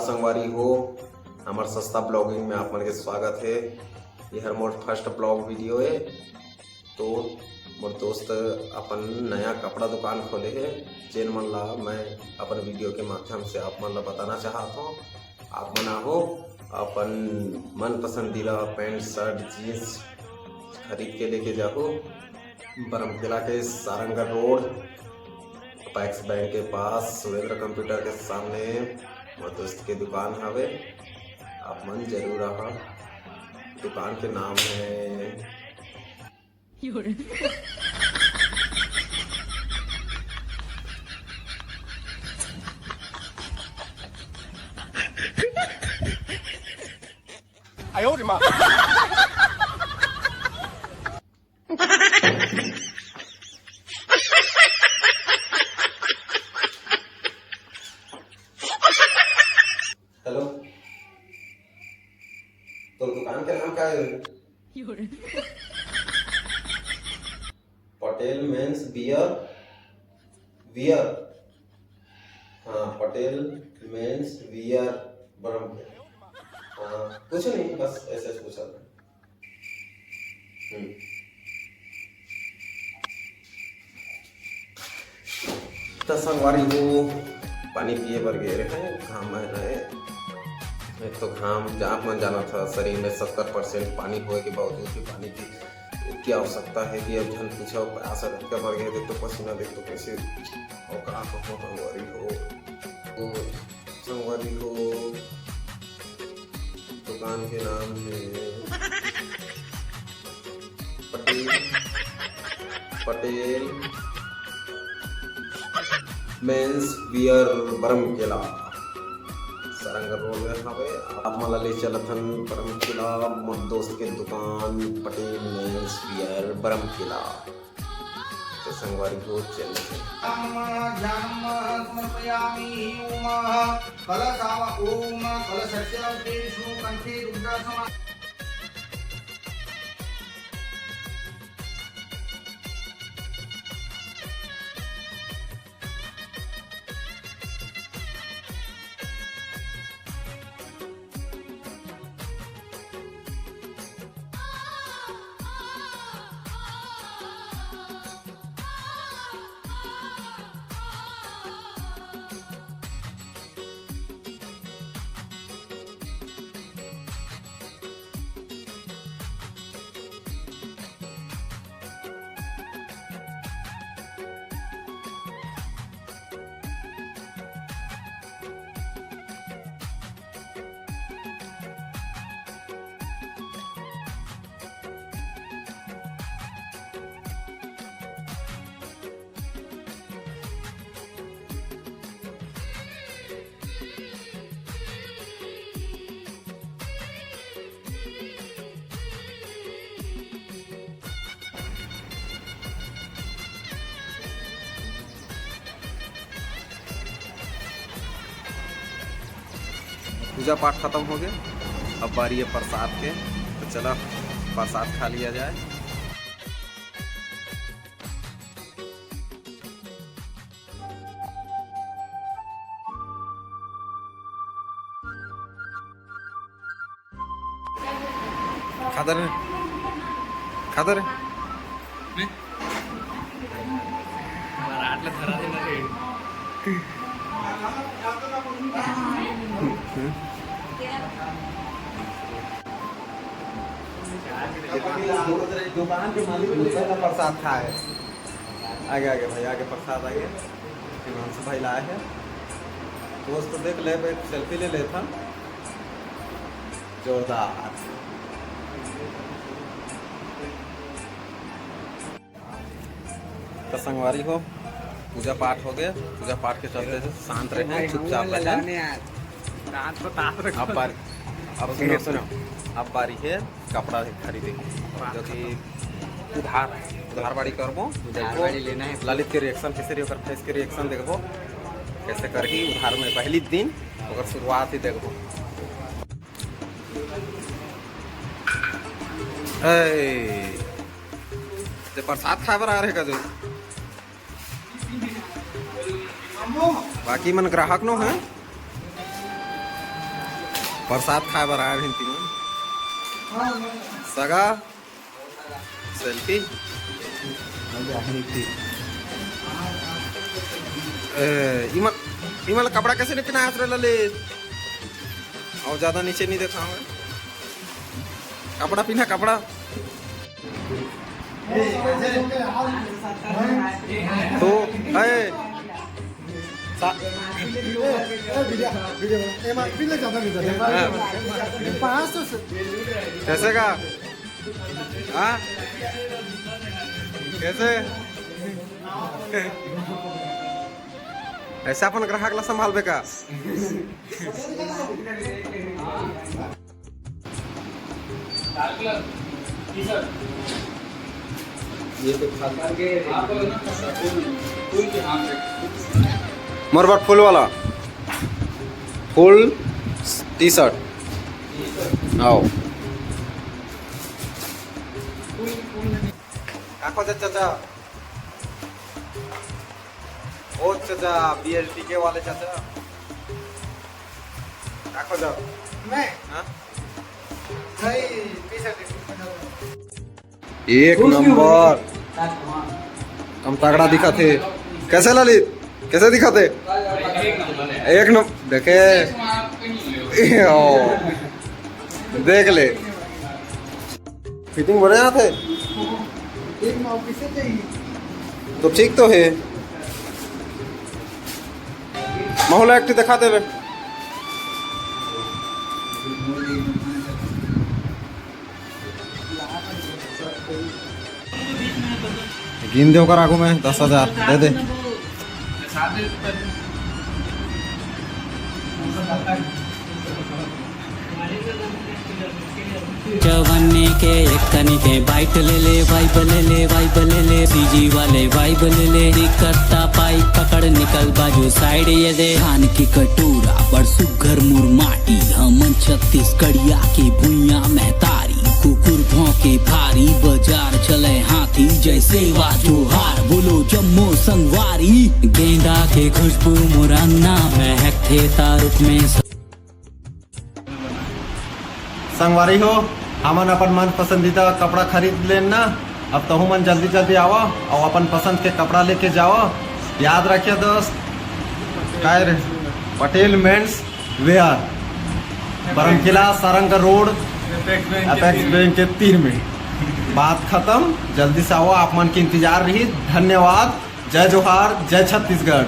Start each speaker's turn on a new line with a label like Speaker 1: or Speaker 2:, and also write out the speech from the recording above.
Speaker 1: संगवारी हो, हमार सस्ता ब्लॉगिंग में आप मन के स्वागत है। यह मोर फर्स्ट ब्लॉग वीडियो है। तो मोर दोस्त अपन नया कपड़ा दुकान खोले है, जेन मन ला मैं अपन वीडियो के माध्यम से आप मन ला बताना चाहता हूँ। आप मन हो अपन मन पसंदीदा पैंट शर्ट जीन्स खरीद के लेके जाओ। बरमकेला के सारंगगढ़ रोड पैक्स बैंक के पास सुरेंद्र कंप्यूटर के सामने मोर दोस्त के दुकान हवे। आप मन जरूर आहा। दुकान के नाम है हेलो। तो दुकान का नाम क्या है? Patel men's wear. हाँ, पटेल मेंस वियर बरमकेला। हाँ, कुछ नहीं, बस ऐसे पूछा था। तो संगवारी हो पानी पिए बर गए रहे, घाम में रहे। एक तो घाम जहाँ मन जाना था, शरीर में 70% पानी होने के बावजूद भी पानी की इतनी आवश्यकता है कि अब जन पूछो प्यास रखकर बढ़ गए। देख तो पसीना, देख तो कैसे औकात हो। संगवारी हो दुकान के नाम है Patel men's wear Baramkela Sarangarh road में हवे। आप मला ले चलथन बरमकेला मोर दोस्त के दुकान पटेल मेंस वियर बरमकेला। तो संगवारी हो चलते पूजा पाठ खत्म हो गया। अब बारी है प्रसाद के, तो चलो प्रसाद खा लिया जाए। खादर दुकान के मालिक प्रसाद खाए। आगे भाई, आगे प्रसाद आगे हिमांशु भाई लाए हैं। दोस्त तो देख ले, एक सेल्फी ले लेता। जोरदार। तो संगवारी हो पूजा पाठ हो गया। पूजा पाठ के चलते से शांत रहे, चुपचाप रहे। अब सुनो, अब बारी है कपड़ा खरीदे, जो कि उधार बाड़ी करबो। लेना है। ललित के रिएक्शन कैसे, फेस के रिएक्शन देखो कैसे करही। उधार में पहली दिन अगर शुरुआत ही देखो। प्रसाद खाए बर आ रहे का जो बाकी मन ग्राहक नो है। प्रसाद खाए बर आए हिंती में सगा सेल्फी इमल कपड़ा कैसे नहीं पहना है ललित और ज्यादा नीचे नहीं देखा हूँ कपड़ा पहना कपड़ा तो कैसे का हाँ कैसे ऐसा अपन ग्राहक ला संभालबे का मोर बात फुल वाला फुल टी शर्ट आओ आखो चाचा ओ चाचा BLT के वाले चाचा आखो जाओ मैं हाँ एक नंबर कम तगड़ा दिखा थे कैसे ललित कैसे दिखा थे एक नंबर देखे देख ले फिटिंग बढ़िया थे तो ठीक तो है माहौल एक्टिव दिखा दे गिन दे होकर आगू में 10,000 दे दे
Speaker 2: जवानी के एक कनी के बाइट ले ले वाइब ले ले वाइब ले ले सीजी वाले वाइब ले ले दिक्कता पाई पकड़ निकल बाजू साइड ये दे खान की कटोरा पर सुघर मुरमाटी हमन छत्तीसगढ़िया की भुइया महतारी कुकुर भौंके भारी बाजार चले हाथी जैसे जोहार बोलो जम्मू संगवारी गेंदा के खुशबू मुरन्ना महकते तारुक में
Speaker 1: संगवारी हो हमन अपन मन पसंदीदा कपड़ा खरीद लेना अब तो मन जल्दी जल्दी आओ और अपन पसंद के कपड़ा लेके जाओ याद रखिए दोस्त कायर पटेल मेंस वेयर बरमकिला सारंग रोड अपेक्स बैंक के 3 में बात खत्म जल्दी से आओ आप मन के इंतजार रही धन्यवाद जय जोहार जय छत्तीसगढ़।